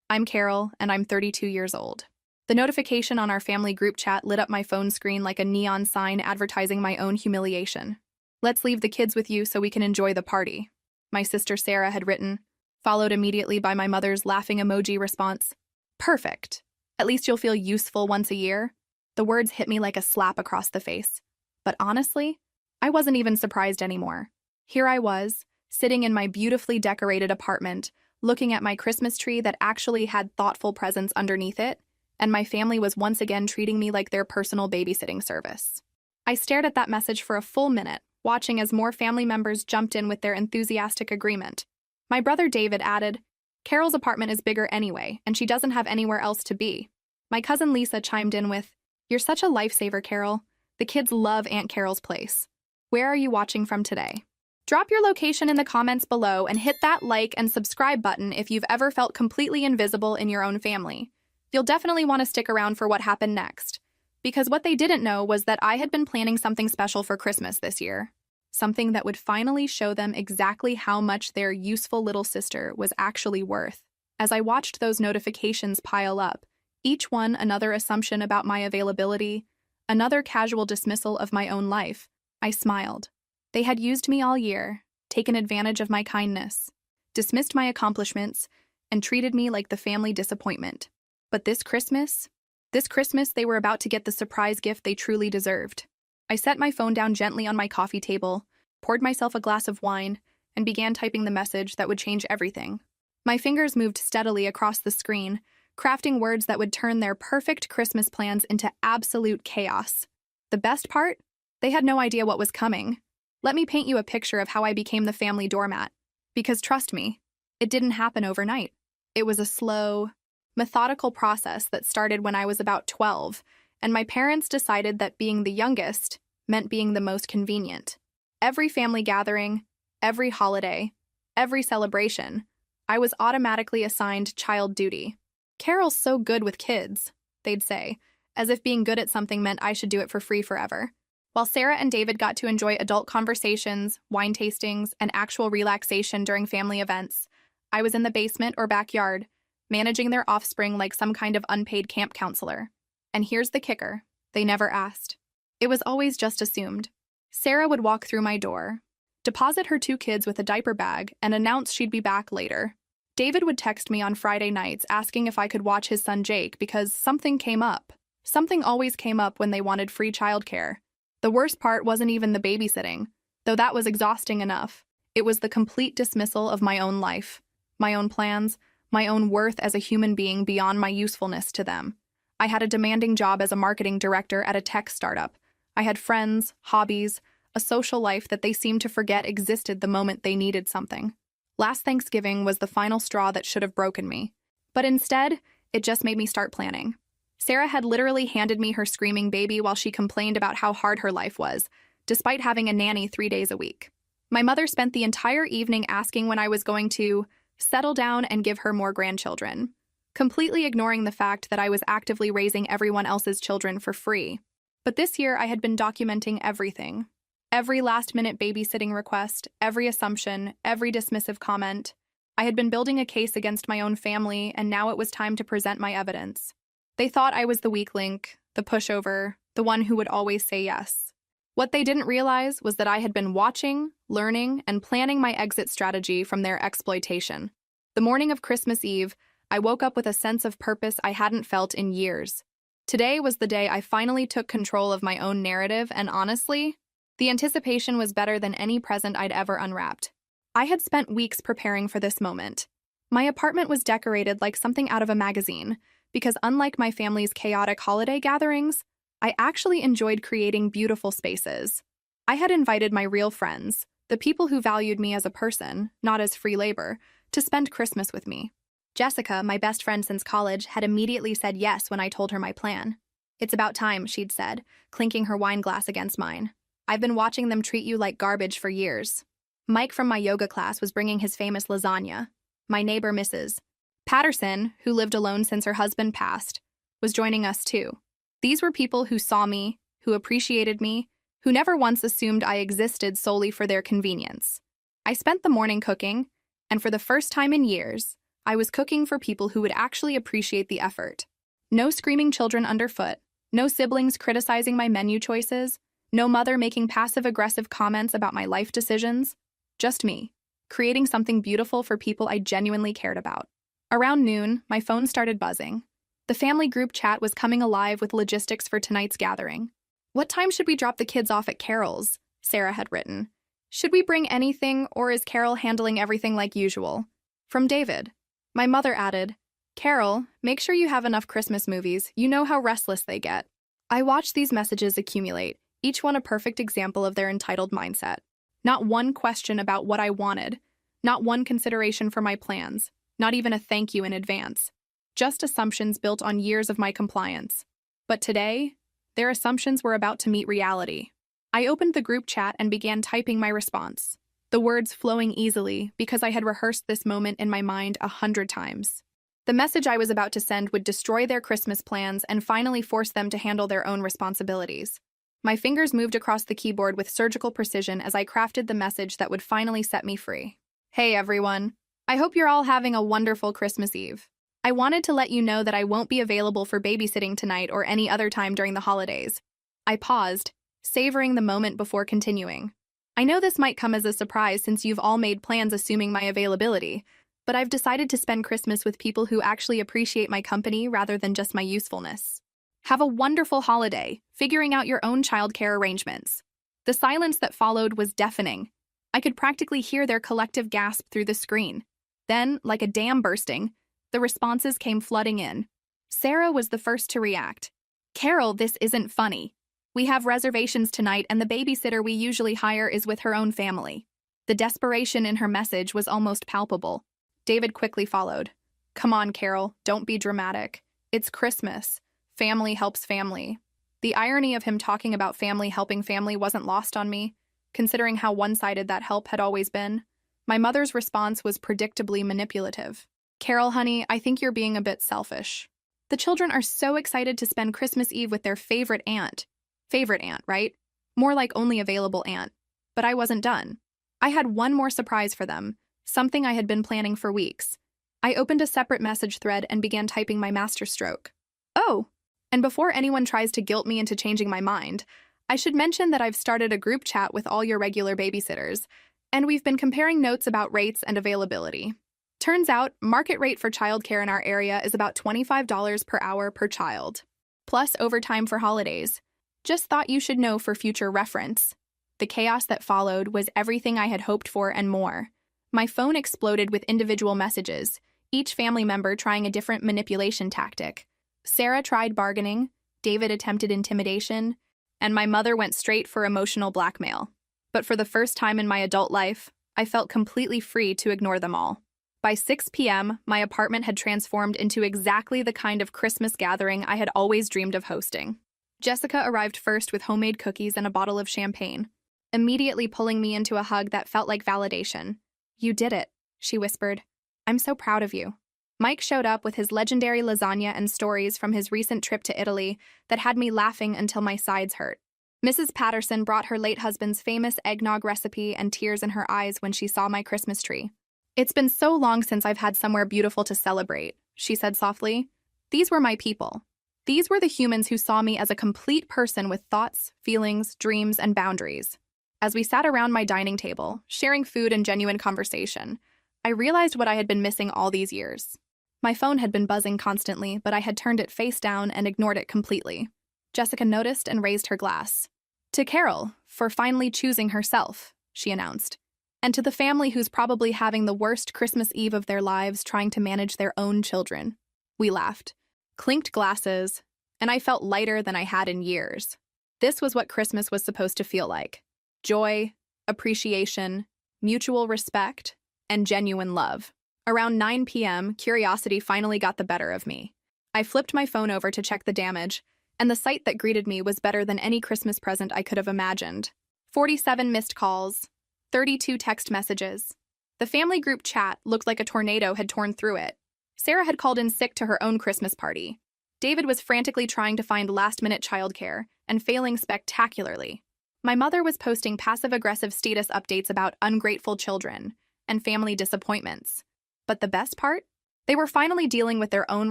I'm Carol, and I'm 32 years old. The notification on our family group chat lit up my phone screen like a neon sign advertising my own humiliation. Let's leave the kids with you so we can enjoy the party, my sister Sarah had written, followed immediately by my mother's laughing emoji response. Perfect. At least you'll feel useful once a year. The words hit me like a slap across the face. But honestly, I wasn't even surprised anymore. Here I was, sitting in my beautifully decorated apartment, looking at my Christmas tree that actually had thoughtful presents underneath it, and my family was once again treating me like their personal babysitting service. I stared at that message for a full minute, watching as more family members jumped in with their enthusiastic agreement. My brother David added, "Carol's apartment is bigger anyway, and she doesn't have anywhere else to be." My cousin Lisa chimed in with, "You're such a lifesaver, Carol. The kids love Aunt Carol's place. Where are you watching from today?" Drop your location in the comments below and hit that like and subscribe button if you've ever felt completely invisible in your own family. You'll definitely want to stick around for what happened next, because what they didn't know was that I had been planning something special for Christmas this year. Something that would finally show them exactly how much their useful little sister was actually worth. As I watched those notifications pile up, each one another assumption about my availability, another casual dismissal of my own life, I smiled. They had used me all year, taken advantage of my kindness, dismissed my accomplishments, and treated me like the family disappointment. But this Christmas, they were about to get the surprise gift they truly deserved. I set my phone down gently on my coffee table, poured myself a glass of wine, and began typing the message that would change everything. My fingers moved steadily across the screen, crafting words that would turn their perfect Christmas plans into absolute chaos. The best part? They had no idea what was coming. Let me paint you a picture of how I became the family doormat. Because trust me, it didn't happen overnight. It was a slow, methodical process that started when I was about 12, and my parents decided that being the youngest meant being the most convenient. Every family gathering, every holiday, every celebration, I was automatically assigned child duty. "Carol's so good with kids," they'd say, as if being good at something meant I should do it for free forever. While Sarah and David got to enjoy adult conversations, wine tastings, and actual relaxation during family events, I was in the basement or backyard, managing their offspring like some kind of unpaid camp counselor. And here's the kicker: they never asked. It was always just assumed. Sarah would walk through my door, deposit her 2 kids with a diaper bag, and announce she'd be back later. David would text me on Friday nights asking if I could watch his son Jake because something came up. Something always came up when they wanted free childcare. The worst part wasn't even the babysitting, though that was exhausting enough. It was the complete dismissal of my own life, my own plans, my own worth as a human being beyond my usefulness to them. I had a demanding job as a marketing director at a tech startup. I had friends, hobbies, a social life that they seemed to forget existed the moment they needed something. Last Thanksgiving was the final straw that should have broken me. But instead, it just made me start planning. Sarah had literally handed me her screaming baby while she complained about how hard her life was, despite having a nanny 3 days a week. My mother spent the entire evening asking when I was going to settle down and give her more grandchildren, completely ignoring the fact that I was actively raising everyone else's children for free. But this year I had been documenting everything. Every last-minute babysitting request, every assumption, every dismissive comment. I had been building a case against my own family, and now it was time to present my evidence. They thought I was the weak link, the pushover, the one who would always say yes. What they didn't realize was that I had been watching, learning, and planning my exit strategy from their exploitation. The morning of Christmas Eve, I woke up with a sense of purpose I hadn't felt in years. Today was the day I finally took control of my own narrative, and honestly, the anticipation was better than any present I'd ever unwrapped. I had spent weeks preparing for this moment. My apartment was decorated like something out of a magazine, because unlike my family's chaotic holiday gatherings, I actually enjoyed creating beautiful spaces. I had invited my real friends, the people who valued me as a person, not as free labor, to spend Christmas with me. Jessica, my best friend since college, had immediately said yes when I told her my plan. "It's about time," she'd said, clinking her wine glass against mine. "I've been watching them treat you like garbage for years." Mike from my yoga class was bringing his famous lasagna. My neighbor, Mrs. Patterson, who lived alone since her husband passed, was joining us too. These were people who saw me, who appreciated me, who never once assumed I existed solely for their convenience. I spent the morning cooking, and for the first time in years, I was cooking for people who would actually appreciate the effort. No screaming children underfoot, no siblings criticizing my menu choices, no mother making passive-aggressive comments about my life decisions. Just me, creating something beautiful for people I genuinely cared about. Around noon, my phone started buzzing. The family group chat was coming alive with logistics for tonight's gathering. "What time should we drop the kids off at Carol's?" Sarah had written. "Should we bring anything, or is Carol handling everything like usual?" From David. My mother added, "Carol, make sure you have enough Christmas movies. You know how restless they get." I watched these messages accumulate, each one a perfect example of their entitled mindset. Not one question about what I wanted, not one consideration for my plans, not even a thank you in advance. Just assumptions built on years of my compliance. But today, their assumptions were about to meet reality. I opened the group chat and began typing my response, the words flowing easily because I had rehearsed this moment in my mind 100 times. The message I was about to send would destroy their Christmas plans and finally force them to handle their own responsibilities. My fingers moved across the keyboard with surgical precision as I crafted the message that would finally set me free. "Hey everyone, I hope you're all having a wonderful Christmas Eve. I wanted to let you know that I won't be available for babysitting tonight or any other time during the holidays." I paused, savoring the moment before continuing. "I know this might come as a surprise since you've all made plans assuming my availability, but I've decided to spend Christmas with people who actually appreciate my company rather than just my usefulness. Have a wonderful holiday, figuring out your own childcare arrangements." The silence that followed was deafening. I could practically hear their collective gasp through the screen. Then, like a dam bursting, the responses came flooding in. Sarah was the first to react. "Carol, this isn't funny. We have reservations tonight and the babysitter we usually hire is with her own family." The desperation in her message was almost palpable. David quickly followed. "Come on, Carol, don't be dramatic. It's Christmas. Family helps family." The irony of him talking about family helping family wasn't lost on me, considering how one-sided that help had always been. My mother's response was predictably manipulative. "Carol, honey, I think you're being a bit selfish. The children are so excited to spend Christmas Eve with their favorite aunt." Favorite aunt, right? More like only available aunt. But I wasn't done. I had one more surprise for them, something I had been planning for weeks. I opened a separate message thread and began typing my masterstroke. "Oh, and before anyone tries to guilt me into changing my mind, I should mention that I've started a group chat with all your regular babysitters, and we've been comparing notes about rates and availability. Turns out, market rate for childcare in our area is about $25 per hour per child, plus overtime for holidays. Just thought you should know for future reference." The chaos that followed was everything I had hoped for and more. My phone exploded with individual messages, each family member trying a different manipulation tactic. Sarah tried bargaining, David attempted intimidation, and my mother went straight for emotional blackmail. But for the first time in my adult life, I felt completely free to ignore them all. By 6 p.m., my apartment had transformed into exactly the kind of Christmas gathering I had always dreamed of hosting. Jessica arrived first with homemade cookies and a bottle of champagne, immediately pulling me into a hug that felt like validation. "You did it," she whispered. "I'm so proud of you." Mike showed up with his legendary lasagna and stories from his recent trip to Italy that had me laughing until my sides hurt. Mrs. Patterson brought her late husband's famous eggnog recipe and tears in her eyes when she saw my Christmas tree. "It's been so long since I've had somewhere beautiful to celebrate," she said softly. "These were my people. These were the humans who saw me as a complete person with thoughts, feelings, dreams, and boundaries." As we sat around my dining table, sharing food and genuine conversation, I realized what I had been missing all these years. My phone had been buzzing constantly, but I had turned it face down and ignored it completely. Jessica noticed and raised her glass. "To Carol, for finally choosing herself," she announced. "And to the family who's probably having the worst Christmas Eve of their lives trying to manage their own children." We laughed, clinked glasses, and I felt lighter than I had in years. This was what Christmas was supposed to feel like. Joy, appreciation, mutual respect, and genuine love. Around 9 p.m., curiosity finally got the better of me. I flipped my phone over to check the damage, and the sight that greeted me was better than any Christmas present I could have imagined. 47 missed calls, 32 text messages. The family group chat looked like a tornado had torn through it. Sarah had called in sick to her own Christmas party. David was frantically trying to find last-minute childcare and failing spectacularly. My mother was posting passive-aggressive status updates about ungrateful children and family disappointments. But the best part? They were finally dealing with their own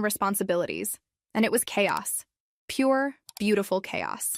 responsibilities, and it was chaos. Pure, beautiful chaos.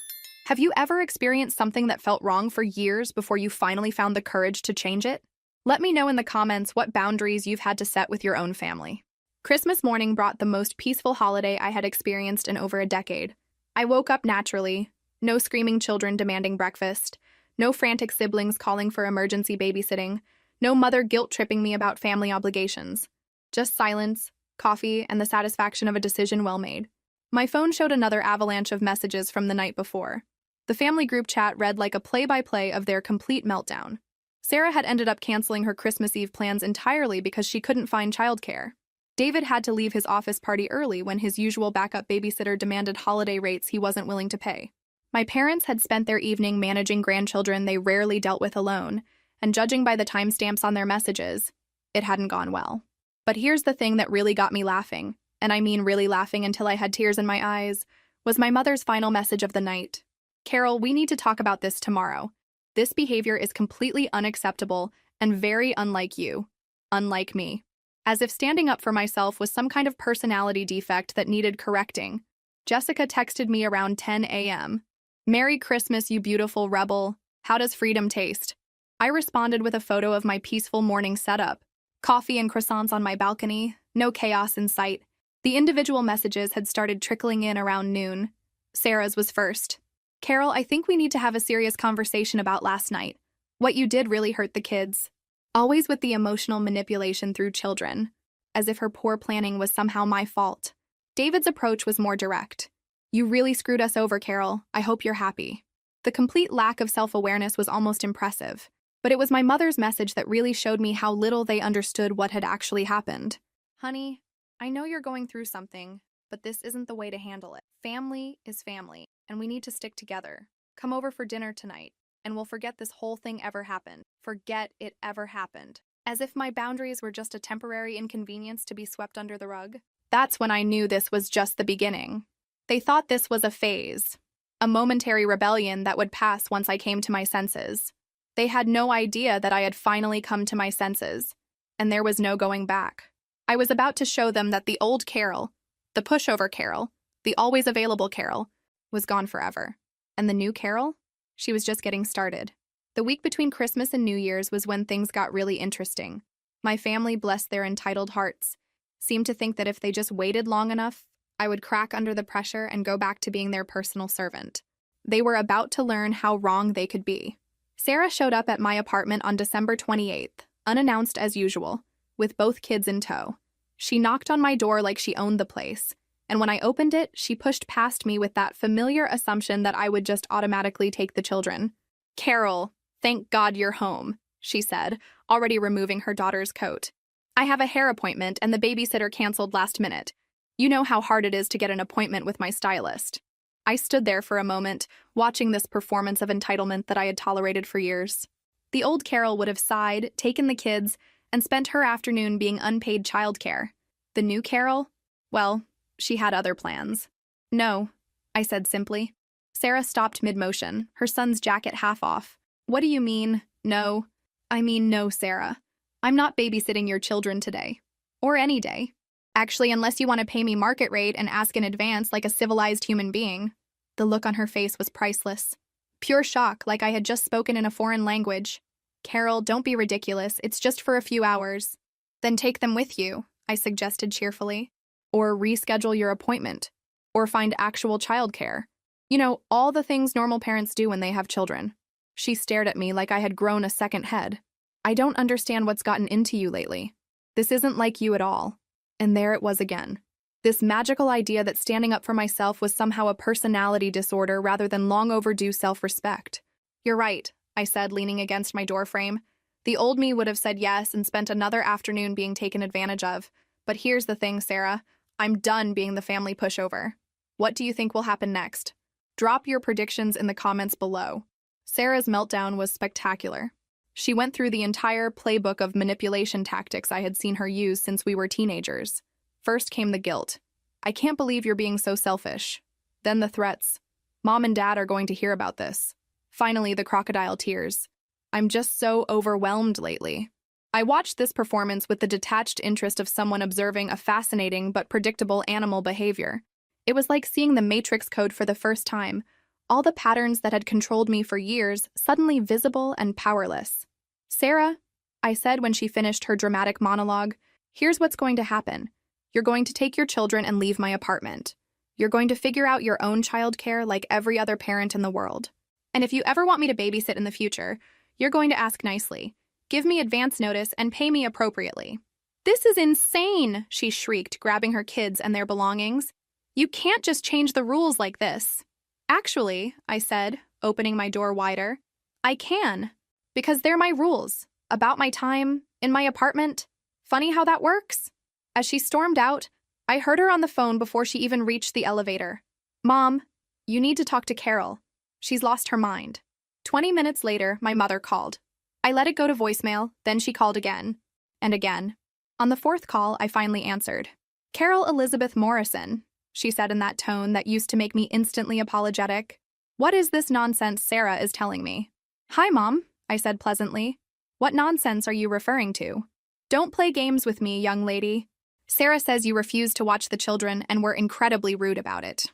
Have you ever experienced something that felt wrong for years before you finally found the courage to change it? Let me know in the comments what boundaries you've had to set with your own family. Christmas morning brought the most peaceful holiday I had experienced in over a decade. I woke up naturally, no screaming children demanding breakfast, no frantic siblings calling for emergency babysitting, no mother guilt-tripping me about family obligations. Just silence, coffee, and the satisfaction of a decision well made. My phone showed another avalanche of messages from the night before. The family group chat read like a play-by-play of their complete meltdown. Sarah had ended up canceling her Christmas Eve plans entirely because she couldn't find childcare. David had to leave his office party early when his usual backup babysitter demanded holiday rates he wasn't willing to pay. My parents had spent their evening managing grandchildren they rarely dealt with alone, and judging by the timestamps on their messages, it hadn't gone well. But here's the thing that really got me laughing, and I mean really laughing until I had tears in my eyes, was my mother's final message of the night. "Carol, we need to talk about this tomorrow. This behavior is completely unacceptable and very unlike you. Unlike me." As if standing up for myself was some kind of personality defect that needed correcting, Jessica texted me around 10 a.m. "Merry Christmas, you beautiful rebel. How does freedom taste?" I responded with a photo of my peaceful morning setup. Coffee and croissants on my balcony, no chaos in sight. The individual messages had started trickling in around noon. Sarah's was first. "Carol, I think we need to have a serious conversation about last night. What you did really hurt the kids." Always with the emotional manipulation through children, as if her poor planning was somehow my fault. David's approach was more direct. "You really screwed us over, Carol. I hope you're happy." The complete lack of self-awareness was almost impressive, but it was my mother's message that really showed me how little they understood what had actually happened. "Honey, I know you're going through something, but this isn't the way to handle it. Family is family, and we need to stick together. Come over for dinner tonight, and we'll forget this whole thing ever happened. Forget it ever happened." As if my boundaries were just a temporary inconvenience to be swept under the rug. That's when I knew this was just the beginning. They thought this was a phase, a momentary rebellion that would pass once I came to my senses. They had no idea that I had finally come to my senses, and there was no going back. I was about to show them that the old Carol, the pushover Carol, the always available Carol, was gone forever. And the new Carol? She was just getting started. The week between Christmas and New Year's was when things got really interesting. My family, bless their entitled hearts, seemed to think that if they just waited long enough, I would crack under the pressure and go back to being their personal servant. They were about to learn how wrong they could be. Sarah showed up at my apartment on December 28th, unannounced as usual, with both kids in tow. She knocked on my door like she owned the place, and when I opened it, she pushed past me with that familiar assumption that I would just automatically take the children. "Carol, thank God you're home," she said, already removing her daughter's coat. "I have a hair appointment and the babysitter canceled last minute. You know how hard it is to get an appointment with my stylist." I stood there for a moment, watching this performance of entitlement that I had tolerated for years. The old Carol would have sighed, taken the kids, and spent her afternoon being unpaid childcare. The new Carol? Well, she had other plans. "No," I said simply. Sarah stopped mid-motion, her son's jacket half off. "What do you mean, no?" "I mean no, Sarah. I'm not babysitting your children today. Or any day. Actually, unless you want to pay me market rate and ask in advance like a civilized human being." The look on her face was priceless. Pure shock, like I had just spoken in a foreign language. "Carol, don't be ridiculous. It's just for a few hours." "Then take them with you," I suggested cheerfully. "Or reschedule your appointment. Or find actual childcare. You know, all the things normal parents do when they have children." She stared at me like I had grown a second head. "I don't understand what's gotten into you lately. This isn't like you at all." And there it was again. This magical idea that standing up for myself was somehow a personality disorder rather than long overdue self-respect. "You're right," I said, leaning against my doorframe. "The old me would have said yes and spent another afternoon being taken advantage of. But here's the thing, Sarah. I'm done being the family pushover. What do you think will happen next? Drop your predictions in the comments below." Sarah's meltdown was spectacular. She went through the entire playbook of manipulation tactics I had seen her use since we were teenagers. First came the guilt. "I can't believe you're being so selfish." Then the threats. "Mom and Dad are going to hear about this." Finally, the crocodile tears. "I'm just so overwhelmed lately." I watched this performance with the detached interest of someone observing a fascinating but predictable animal behavior. It was like seeing the Matrix code for the first time, all the patterns that had controlled me for years suddenly visible and powerless. "Sarah," I said when she finished her dramatic monologue, "here's what's going to happen. You're going to take your children and leave my apartment. You're going to figure out your own childcare like every other parent in the world. And if you ever want me to babysit in the future, you're going to ask nicely. Give me advance notice and pay me appropriately." "This is insane," she shrieked, grabbing her kids and their belongings. "You can't just change the rules like this." "Actually," I said, opening my door wider, "I can. Because they're my rules. About my time, in my apartment. Funny how that works?" As she stormed out, I heard her on the phone before she even reached the elevator. "Mom, you need to talk to Carol. She's lost her mind." 20 minutes later, my mother called. I let it go to voicemail, then she called again. And again. On the fourth call, I finally answered. "Carol Elizabeth Morrison," she said in that tone that used to make me instantly apologetic. "What is this nonsense Sarah is telling me?" "Hi, Mom," I said pleasantly. "What nonsense are you referring to?" "Don't play games with me, young lady. Sarah says you refused to watch the children and were incredibly rude about it."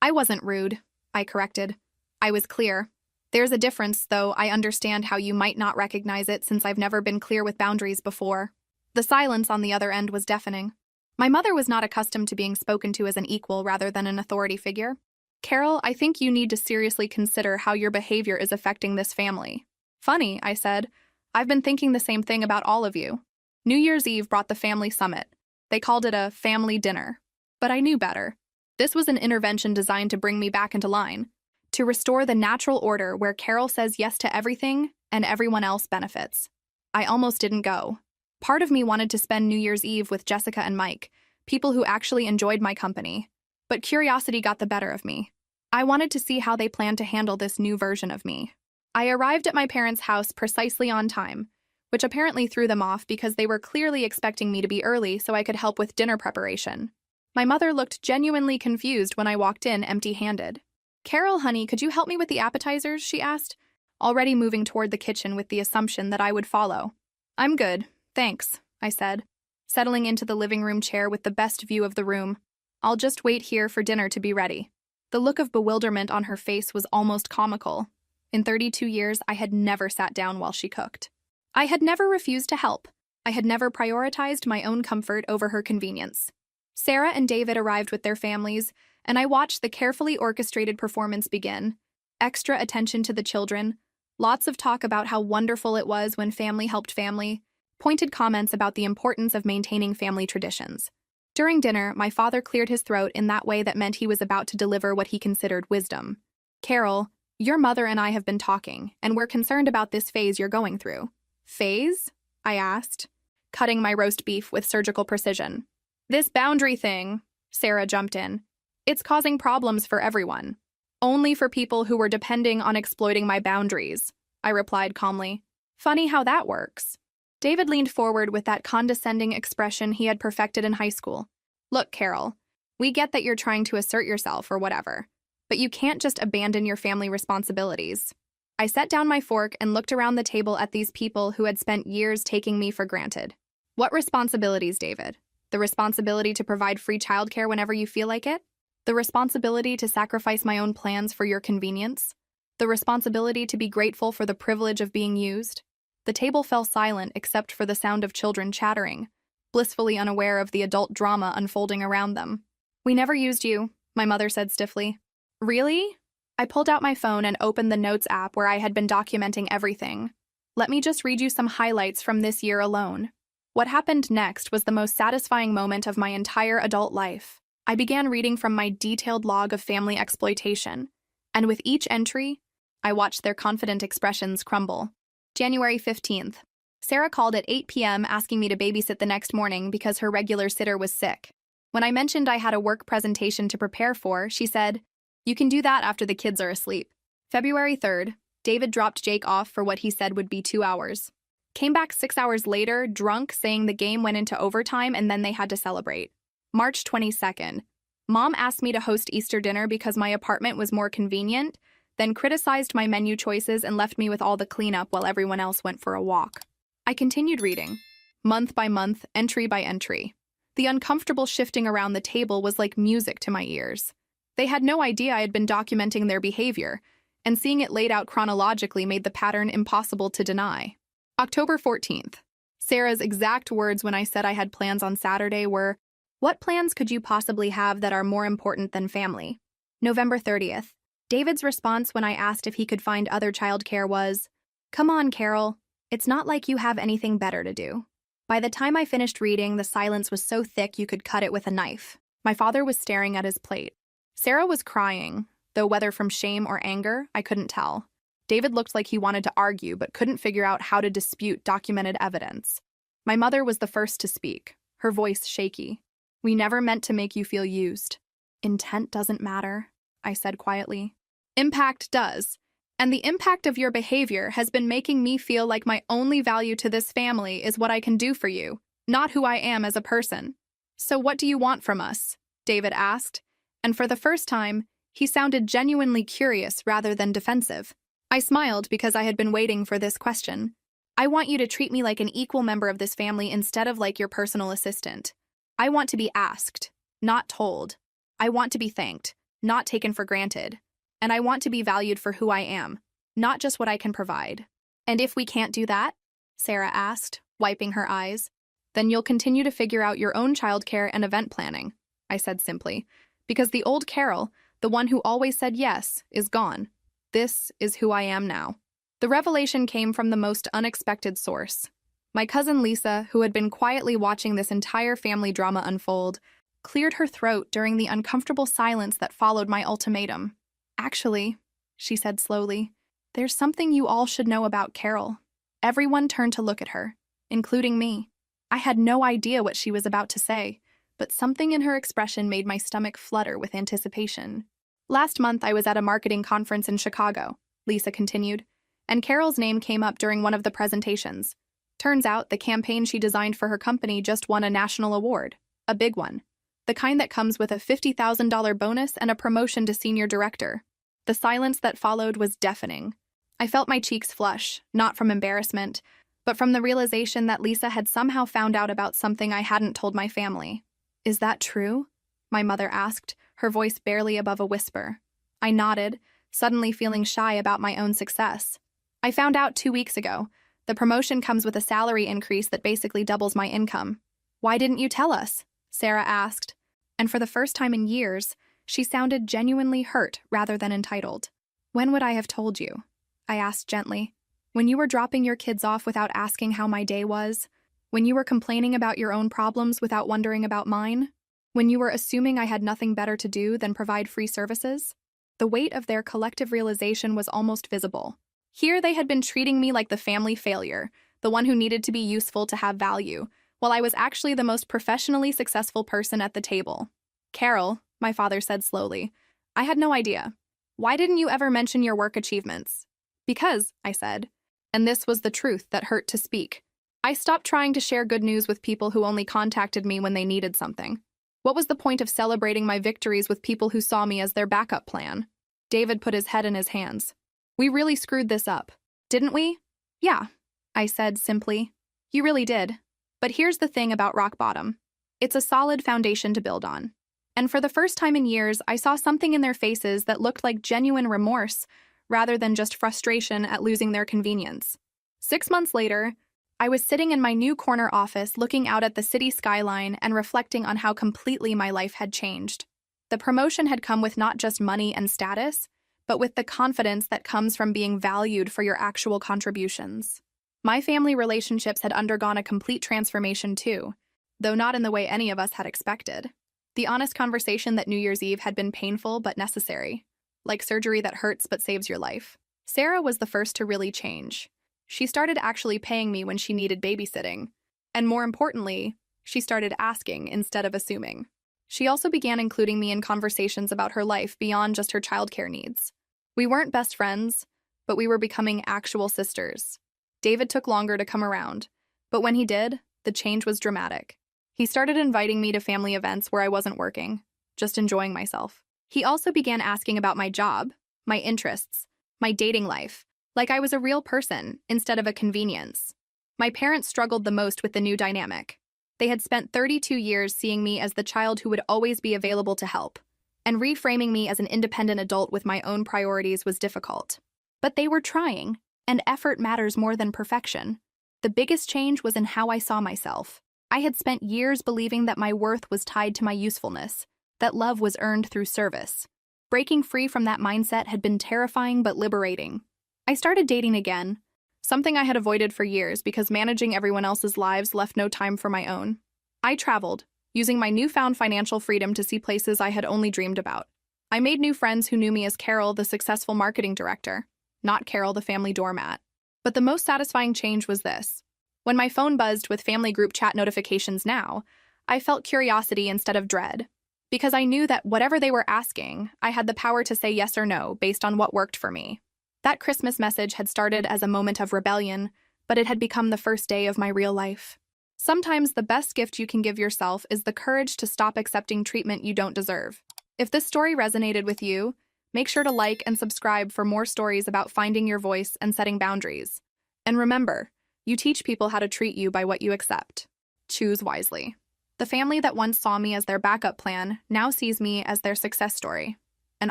"I wasn't rude," I corrected. "I was clear. There's a difference, though I understand how you might not recognize it since I've never been clear with boundaries before." The silence on the other end was deafening. My mother was not accustomed to being spoken to as an equal rather than an authority figure. "Carol, I think you need to seriously consider how your behavior is affecting this family." "Funny," I said. "I've been thinking the same thing about all of you." New Year's Eve brought the family summit. They called it a family dinner. But I knew better. This was an intervention designed to bring me back into line, to restore the natural order where Carol says yes to everything and everyone else benefits. I almost didn't go. Part of me wanted to spend New Year's Eve with Jessica and Mike, people who actually enjoyed my company. But curiosity got the better of me. I wanted to see how they planned to handle this new version of me. I arrived at my parents' house precisely on time, which apparently threw them off because they were clearly expecting me to be early so I could help with dinner preparation. My mother looked genuinely confused when I walked in empty-handed. "Carol, honey, could you help me with the appetizers?" she asked, already moving toward the kitchen with the assumption that I would follow. "I'm good, thanks," I said, settling into the living room chair with the best view of the room. "I'll just wait here for dinner to be ready." The look of bewilderment on her face was almost comical. In 32 years, I had never sat down while she cooked. I had never refused to help. I had never prioritized my own comfort over her convenience. Sarah and David arrived with their families, and I watched the carefully orchestrated performance begin. Extra attention to the children, lots of talk about how wonderful it was when family helped family, pointed comments about the importance of maintaining family traditions. During dinner, my father cleared his throat in that way that meant he was about to deliver what he considered wisdom. "Carol, your mother and I have been talking, and we're concerned about this phase you're going through." "Phase?" I asked, cutting my roast beef with surgical precision. "This boundary thing," Sarah jumped in. "It's causing problems for everyone. Only for people who were depending on exploiting my boundaries," I replied calmly. "Funny how that works." David leaned forward with that condescending expression he had perfected in high school. "Look, Carol, we get that you're trying to assert yourself or whatever, but you can't just abandon your family responsibilities." I set down my fork and looked around the table at these people who had spent years taking me for granted. "What responsibilities, David? The responsibility to provide free childcare whenever you feel like it? The responsibility to sacrifice my own plans for your convenience? The responsibility to be grateful for the privilege of being used?" The table fell silent except for the sound of children chattering, blissfully unaware of the adult drama unfolding around them. "We never used you," my mother said stiffly. "Really?" I pulled out my phone and opened the Notes app where I had been documenting everything. "Let me just read you some highlights from this year alone." What happened next was the most satisfying moment of my entire adult life. I began reading from my detailed log of family exploitation, and with each entry, I watched their confident expressions crumble. January 15th. Sarah called at 8 p.m. asking me to babysit the next morning because her regular sitter was sick. When I mentioned I had a work presentation to prepare for, she said, "You can do that after the kids are asleep." February 3rd. David dropped Jake off for what he said would be 2 hours. Came back 6 hours later, drunk, saying the game went into overtime and then they had to celebrate. March 22nd. Mom asked me to host Easter dinner because my apartment was more convenient, then criticized my menu choices and left me with all the cleanup while everyone else went for a walk. I continued reading. month by month, entry by entry. The uncomfortable shifting around the table was like music to my ears. They had no idea I had been documenting their behavior, and seeing it laid out chronologically made the pattern impossible to deny. October 14th. Sarah's exact words when I said I had plans on Saturday were, "What plans could you possibly have that are more important than family?" November 30th. David's response when I asked if he could find other childcare was, "Come on, Carol. It's not like you have anything better to do." By the time I finished reading, the silence was so thick you could cut it with a knife. My father was staring at his plate. Sarah was crying, though whether from shame or anger, I couldn't tell. David looked like he wanted to argue but couldn't figure out how to dispute documented evidence. My mother was the first to speak, her voice shaky. "We never meant to make you feel used." "Intent doesn't matter," I said quietly. "Impact does. And the impact of your behavior has been making me feel like my only value to this family is what I can do for you, not who I am as a person." "So what do you want from us?" David asked, and for the first time, he sounded genuinely curious rather than defensive. I smiled because I had been waiting for this question. "I want you to treat me like an equal member of this family instead of like your personal assistant. I want to be asked, not told. I want to be thanked, not taken for granted. And I want to be valued for who I am, not just what I can provide." "And if we can't do that?" Sarah asked, wiping her eyes. "Then you'll continue to figure out your own childcare and event planning," I said simply, because the old Carol, the one who always said yes, is gone. This is who I am now. The revelation came from the most unexpected source. My cousin Lisa, who had been quietly watching this entire family drama unfold, cleared her throat during the uncomfortable silence that followed my ultimatum. "Actually," she said slowly, "there's something you all should know about Carol." Everyone turned to look at her, including me. I had no idea what she was about to say, but something in her expression made my stomach flutter with anticipation. "Last month I was at a marketing conference in Chicago," Lisa continued, "and Carol's name came up during one of the presentations. Turns out the campaign she designed for her company just won a national award, a big one. The kind that comes with a $50,000 bonus and a promotion to senior director." The silence that followed was deafening. I felt my cheeks flush, not from embarrassment, but from the realization that Lisa had somehow found out about something I hadn't told my family. "Is that true?" my mother asked, her voice barely above a whisper. I nodded, suddenly feeling shy about my own success. "I found out 2 weeks ago. The promotion comes with a salary increase that basically doubles my income." "Why didn't you tell us?" Sarah asked, and for the first time in years, she sounded genuinely hurt rather than entitled. "When would I have told you?" I asked gently. "When you were dropping your kids off without asking how my day was? When you were complaining about your own problems without wondering about mine? When you were assuming I had nothing better to do than provide free services?" The weight of their collective realization was almost visible. Here they had been treating me like the family failure, the one who needed to be useful to have value, while I was actually the most professionally successful person at the table. "Carol," my father said slowly, "I had no idea. Why didn't you ever mention your work achievements?" "Because," I said, and this was the truth that hurt to speak, "I stopped trying to share good news with people who only contacted me when they needed something. What was the point of celebrating my victories with people who saw me as their backup plan?" David put his head in his hands. "We really screwed this up, didn't we?" "Yeah," I said simply. "You really did. But here's the thing about rock bottom. It's a solid foundation to build on." And for the first time in years, I saw something in their faces that looked like genuine remorse, rather than just frustration at losing their convenience. 6 months later, I was sitting in my new corner office looking out at the city skyline and reflecting on how completely my life had changed. The promotion had come with not just money and status, but with the confidence that comes from being valued for your actual contributions. My family relationships had undergone a complete transformation too, though not in the way any of us had expected. The honest conversation that New Year's Eve had been painful but necessary, like surgery that hurts but saves your life. Sarah was the first to really change. She started actually paying me when she needed babysitting, and more importantly, she started asking instead of assuming. She also began including me in conversations about her life beyond just her childcare needs. We weren't best friends, but we were becoming actual sisters. David took longer to come around, but when he did, the change was dramatic. He started inviting me to family events where I wasn't working, just enjoying myself. He also began asking about my job, my interests, my dating life, like I was a real person instead of a convenience. My parents struggled the most with the new dynamic. They had spent 32 years seeing me as the child who would always be available to help, and reframing me as an independent adult with my own priorities was difficult. But they were trying, and effort matters more than perfection. The biggest change was in how I saw myself. I had spent years believing that my worth was tied to my usefulness, that love was earned through service. Breaking free from that mindset had been terrifying but liberating. I started dating again, something I had avoided for years because managing everyone else's lives left no time for my own. I traveled, using my newfound financial freedom to see places I had only dreamed about. I made new friends who knew me as Carol, the successful marketing director, not Carol, the family doormat. But the most satisfying change was this. When my phone buzzed with family group chat notifications now, I felt curiosity instead of dread, because I knew that whatever they were asking, I had the power to say yes or no based on what worked for me. That Christmas message had started as a moment of rebellion, but it had become the first day of my real life. Sometimes the best gift you can give yourself is the courage to stop accepting treatment you don't deserve. If this story resonated with you, make sure to like and subscribe for more stories about finding your voice and setting boundaries. And remember, you teach people how to treat you by what you accept. Choose wisely. The family that once saw me as their backup plan now sees me as their success story. And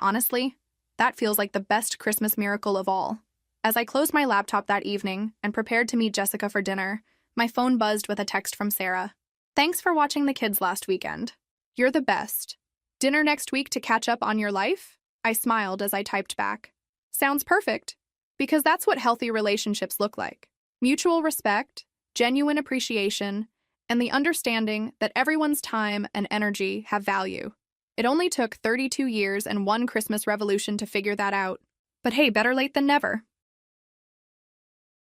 honestly, that feels like the best Christmas miracle of all. As I closed my laptop that evening and prepared to meet Jessica for dinner, my phone buzzed with a text from Sarah. "Thanks for watching the kids last weekend. You're the best. Dinner next week to catch up on your life?" I smiled as I typed back. "Sounds perfect." Because that's what healthy relationships look like. Mutual respect, genuine appreciation, and the understanding that everyone's time and energy have value. It only took 32 years and one Christmas revolution to figure that out. But hey, better late than never.